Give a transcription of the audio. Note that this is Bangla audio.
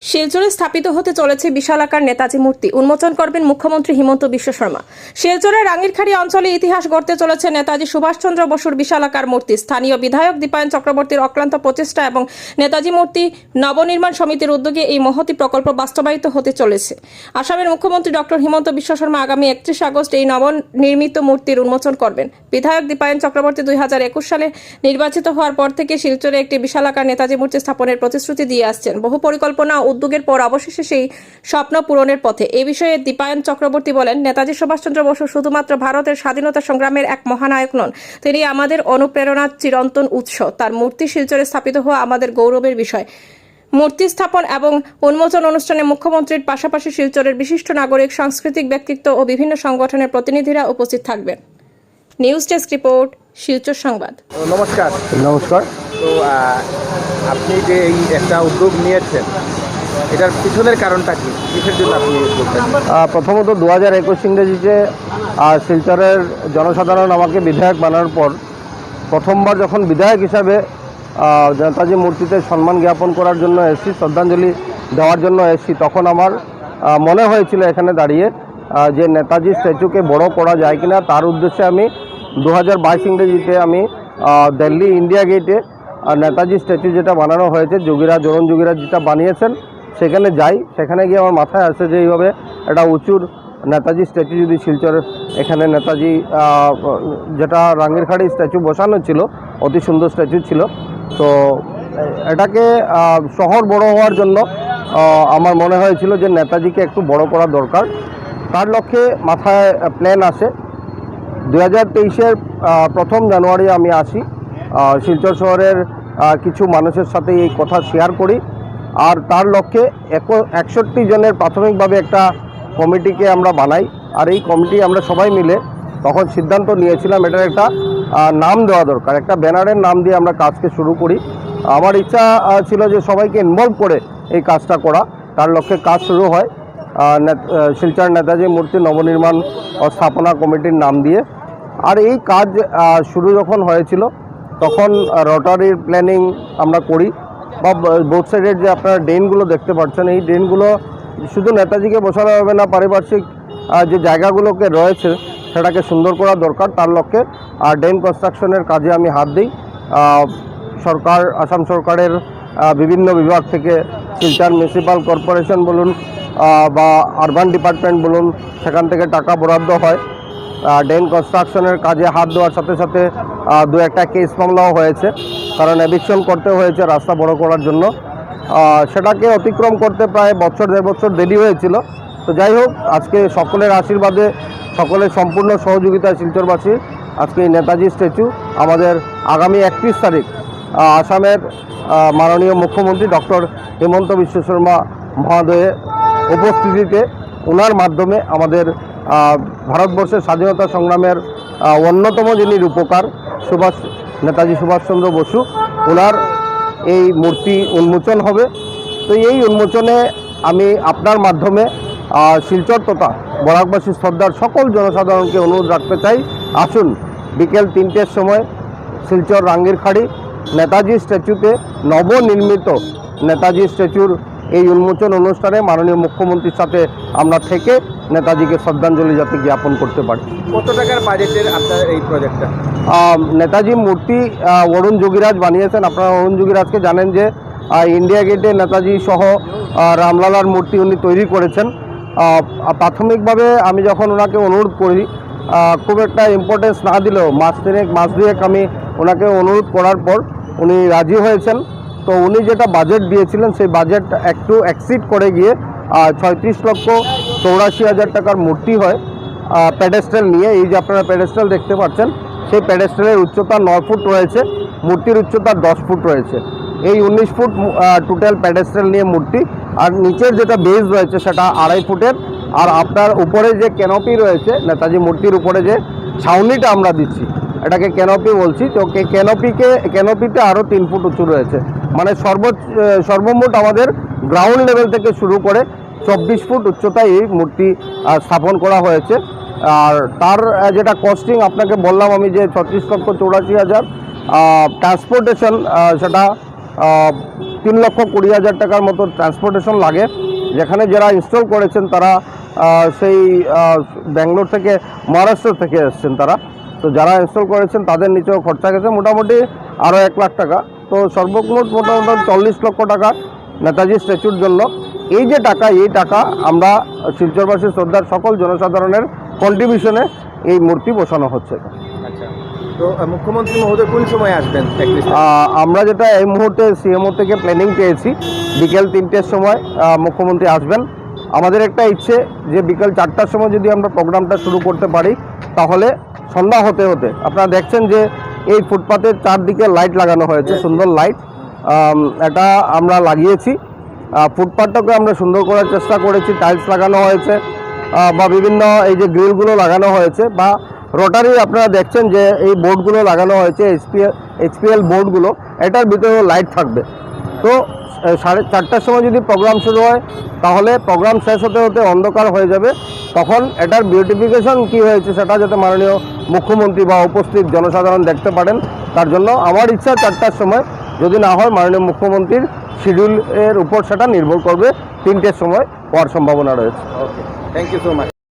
শিলচরে স্থাপিত হতে চলেছে বিশালাকার নেতাজি মূর্তি উন্মোচন করবেন মুখ্যমন্ত্রী হিমন্ত বিশ্ব শর্মা। শিলচরের রাঙ্গিরখাড়ি অঞ্চলে ইতিহাস গড়তে চলেছে নেতাজি সুভাষচন্দ্র বসুর বিশালাকার মূর্তি। স্থানীয় বিধায়ক দীপায়ন চক্রবর্তীর অক্লান্ত প্রচেষ্টা এবং নেতাজি মূর্তি নবনির্মাণ সমিতির উদ্যোগে এই মহতি প্রকল্প বাস্তবায়িত হতে চলেছে। আসামের মুখ্যমন্ত্রী ডক্টর হিমন্ত বিশ্ব শর্মা আগামী 31 আগস্ট এই নবনির্মিত মূর্তির উন্মোচন করবেন। বিধায়ক দীপায়ন চক্রবর্তী 2021 সালে নির্বাচিত হওয়ার পর থেকে শিলচরে একটি বিশালাকার নেতাজি মূর্তি স্থাপনের প্রতিশ্রুতি দিয়ে আসছেন। বহু পরিকল্পনা উদ্যোগের পর অবশেষে সেই স্বপ্ন পূরণের পথে। এই বিষয়ে দীপায়ন চক্রবর্তী বলেন, নেতাজি সুভাষচন্দ্র বসু শুধুমাত্র ভারতের স্বাধীনতা সংগ্রামের এক মহানায়ক নন, তিনি আমাদের অনুপ্রেরণার চিরন্তন উৎস। তার মূর্তি শিলচরে স্থাপিত হওয়া আমাদের গৌরবের বিষয়। মূর্তি স্থাপন এবং উন্মোচন অনুষ্ঠানে মুখ্যমন্ত্রীর পাশাপাশি শিলচরের বিশিষ্ট নাগরিক, সাংস্কৃতিক ব্যক্তিত্ব ও বিভিন্ন সংগঠনের প্রতিনিধিরা উপস্থিত থাকবেন। নিউজ ডেস্ক রিপোর্ট, শিলচর সংবাদ। নমস্কার। নমস্কার। তো আপনি যে এই একটা উদ্যোগ নিয়েছেন, এটার পিছনের কারণটা কি? কিসের জন্য আপনি উদ্যোগটা নিয়েছেন? প্রথমত 2021 ইংরেজিতে শিলচরের জনসাধারণ আমাকে বিধায়ক বানানোর পর প্রথমবার যখন বিধায়ক হিসাবে নেতাজি মূর্তিতে সম্মান জ্ঞাপন করার জন্য এসেছি, শ্রদ্ধাঞ্জলি দেওয়ার জন্য এসেছি, তখন আমার মনে হয়েছিল এখানে দাঁড়িয়ে যে নেতাজি স্ট্যাচুকে বড় করা যায় কিনা। তার উদ্দেশ্যে আমি 2022 ইংরেজিতে আমি দিল্লি ইন্ডিয়া গেটে নেতাজি স্ট্যাচু যেটা বানানো হয়েছে, অরুণ যোগীরাজ যেটা বানিয়েছেন, সেখানে যাই। সেখানে গিয়ে আমার মাথায় আসে যে এইভাবে একটা উঁচুর নেতাজি স্ট্যাচু যদি শিলচরের এখানে নেতাজি যেটা রাঙ্গিরখাড়ি স্ট্যাচু বসানো ছিল, অতি সুন্দর স্ট্যাচু ছিল। তো এটাকে শহর বড় হওয়ার জন্য আমার মনে হয়েছিল যে নেতাজিকে একটু বড় করা দরকার। তার লক্ষ্যে মাথায় প্ল্যান আসে। 2023-এর 1 জানুয়ারি আমি আসি, শিলচর শহরের কিছু মানুষের সাথে এই কথা শেয়ার করি। আর তার লক্ষ্যে 61 জনের প্রাথমিকভাবে একটা কমিটিকে আমরা বানাই। আর এই কমিটি আমরা সবাই মিলে তখন সিদ্ধান্ত নিয়েছিলাম এটার একটা নাম দেওয়া দরকার, একটা ব্যানারের নাম দিয়ে আমরা কাজকে শুরু করি। আমার ইচ্ছা ছিল যে সবাইকে ইনভলভ করে এই কাজটা করা। তার লক্ষ্যে কাজ শুরু হয় শিলচর নেতাজি মূর্তি নবনির্মাণ ও স্থাপনা কমিটির নাম দিয়ে। আর এই কাজ শুরু যখন হয়েছিল তখন রোটারির প্ল্যানিং আমরা করি, বা বোথ সাইডের যে আপনারা ড্রেনগুলো দেখতে পাচ্ছেন, এই ড্রেনগুলো শুধু নেতাজিকে বসানো হবে না, পারিপার্শ্বিক যে জায়গাগুলোকে রয়েছে সেটাকে সুন্দর করা দরকার। তার লক্ষ্যে ড্রেন কনস্ট্রাকশনের কাজে আমি হাত দিই। সরকার, আসাম সরকারের বিভিন্ন বিভাগ থেকে, শিলচর মিউনিসিপ্যাল কর্পোরেশন বলুন বা আরবান ডিপার্টমেন্ট বলুন, সেখান থেকে টাকা বরাদ্দ হয়। ড্রেন কনস্ট্রাকশনের কাজে হাত দেওয়ার সাথে সাথে 2-1টা কেস মামলাও হয়েছে, কারণ এভিকশন করতে হয়েছে রাস্তা বড় করার জন্য। সেটাকে অতিক্রম করতে প্রায় 1-1.5 বছর দেরি হয়েছিল। তো যাই হোক, আজকে সকলের আশীর্বাদে, সকলের সম্পূর্ণ সহযোগিতায় শিলচরবাসী আজকে এই নেতাজি স্ট্যাচু আমাদের আগামী 31 তারিখ আসামের মাননীয় মুখ্যমন্ত্রী ডক্টর হিমন্ত বিশ্ব শর্মা মহোদয়ের উপস্থিতিতে, ওনার মাধ্যমে আমাদের ভারতবর্ষের স্বাধীনতা সংগ্রামের অন্যতম যিনি রূপকার নেতাজি সুভাষচন্দ্র বসু, ওনার এই মূর্তি উন্মোচন হবে। তো এই উন্মোচনে আমি আপনার মাধ্যমে শিলচর তথা বরাকবাসী শ্রদ্ধার সকল জনসাধারণকে অনুরোধ রাখতে চাই, আসুন বিকেল 3টের সময় শিলচর রাঙ্গিরখাড়ি নেতাজি স্ট্যাচুতে নবনির্মিত নেতাজি স্ট্যাচুর এই উন্মোচন অনুষ্ঠানে মাননীয় মুখ্যমন্ত্রীর সাথে আমরা থেকে নেতাজিকে শ্রদ্ধাঞ্জলি যাতে জ্ঞাপন করতে পারি। কত টাকার বাজেটের আপনার এই প্রজেক্টটা? নেতাজি মূর্তি অরুণ যোগীরাজ বানিয়েছেন। আপনারা অরুণ যোগীরাজকে জানেন যে ইন্ডিয়া গেটে নেতাজি সহ রামলালার মূর্তি উনি তৈরি করেছেন। প্রাথমিকভাবে আমি যখন ওনাকে অনুরোধ করি, খুব একটা ইম্পর্টেন্স না দিলেও মাস দুয়েক আমি ওনাকে অনুরোধ করার পর উনি রাজি হয়েছেন। তো উনি যেটা বাজেট দিয়েছিলেন সেই বাজেট একটু এক্সিড করে গিয়ে 36,84,000 টাকার মূর্তি হয় প্যাডেস্টাল নিয়ে। এই যে আপনারা প্যাডেস্টাল দেখতে পাচ্ছেন, সেই প্যাডেস্টালের উচ্চতা 9 ফুট রয়েছে, মূর্তির উচ্চতা 10 ফুট রয়েছে। এই 19 ফুট টোটাল প্যাডেস্টাল নিয়ে মূর্তি। আর নিচের যেটা বেস রয়েছে সেটা 2.5 ফুটের। আর আপনার উপরে যে ক্যানোপি রয়েছে, নেতাজি মূর্তির উপরে যে ছাউনিটা আমরা দিচ্ছি, এটাকে ক্যানোপি বলছি। তো ক্যানোপিতে আরও 3 ফুট উঁচু রয়েছে। মানে সর্বমোট আমাদের গ্রাউন্ড লেভেল থেকে শুরু করে 24 ফুট উচ্চতায় এই মূর্তি স্থাপন করা হয়েছে। আর তার যেটা কস্টিং আপনাকে বললাম আমি যে 36,84,000, ট্রান্সপোর্টেশন সেটা 3,20,000 টাকার মতো ট্রান্সপোর্টেশন লাগে, যেখানে যারা ইনস্টল করেছেন তারা সেই ব্যাঙ্গালোর থেকে, মহারাষ্ট্র থেকে এসছেন তারা। তো যারা ইনস্টল করেছেন তাদের নিচেও খরচা গেছে মোটামুটি আরও 1 লাখ টাকা। তো সর্বমোট মোটামুটি 40 লক্ষ টাকা নেতাজি স্ট্যাচুর জন্য। এই যে টাকা, এই টাকা আমরা শিলচরবাসী শ্রদ্ধার সকল জনসাধারণের কন্ট্রিবিউশনে এই মূর্তি বসানো হচ্ছে। আচ্ছা, তো মুখ্যমন্ত্রী মহোদয় কোন সময় আসবেন? আমরা যেটা এই মুহূর্তে সিএমও থেকে প্ল্যানিং পেয়েছি, বিকেল 3টের সময় মুখ্যমন্ত্রী আসবেন। আমাদের একটা ইচ্ছে যে বিকেল 4টার সময় যদি আমরা প্রোগ্রামটা শুরু করতে পারি, তাহলে সন্ধ্যা হতে হতে আপনারা দেখছেন যে এই ফুটপাতের চারদিকে লাইট লাগানো হয়েছে, সুন্দর লাইট এটা আমরা লাগিয়েছি। ফুটপাথটাকে আমরা সুন্দর করার চেষ্টা করেছি, টাইলস লাগানো হয়েছে বা বিভিন্ন এই যে গ্রিলগুলো লাগানো হয়েছে, বা রোটারি আপনারা দেখছেন যে এই বোর্ডগুলো লাগানো হয়েছে, এইচপিএল বোর্ডগুলো, এটার ভিতরেও লাইট থাকবে। তো 4:30টার সময় যদি প্রোগ্রাম শুরু হয়, তাহলে প্রোগ্রাম শেষ হতে হতে অন্ধকার হয়ে যাবে। তখন এটার বিউটিফিকেশন কি হয়েছে সেটা যাতে মাননীয় মুখ্যমন্ত্রী বা উপস্থিত জনসাধারণ দেখতে পারেন, তার জন্য আমার ইচ্ছা 4টার সময়, যদি না হয় মাননীয় মুখ্যমন্ত্রীর শিডিউলের উপর সেটা নির্ভর করবে, 3টের সময় হওয়ার সম্ভাবনা রয়েছে। ওকে, থ্যাংক ইউ সো মাচ।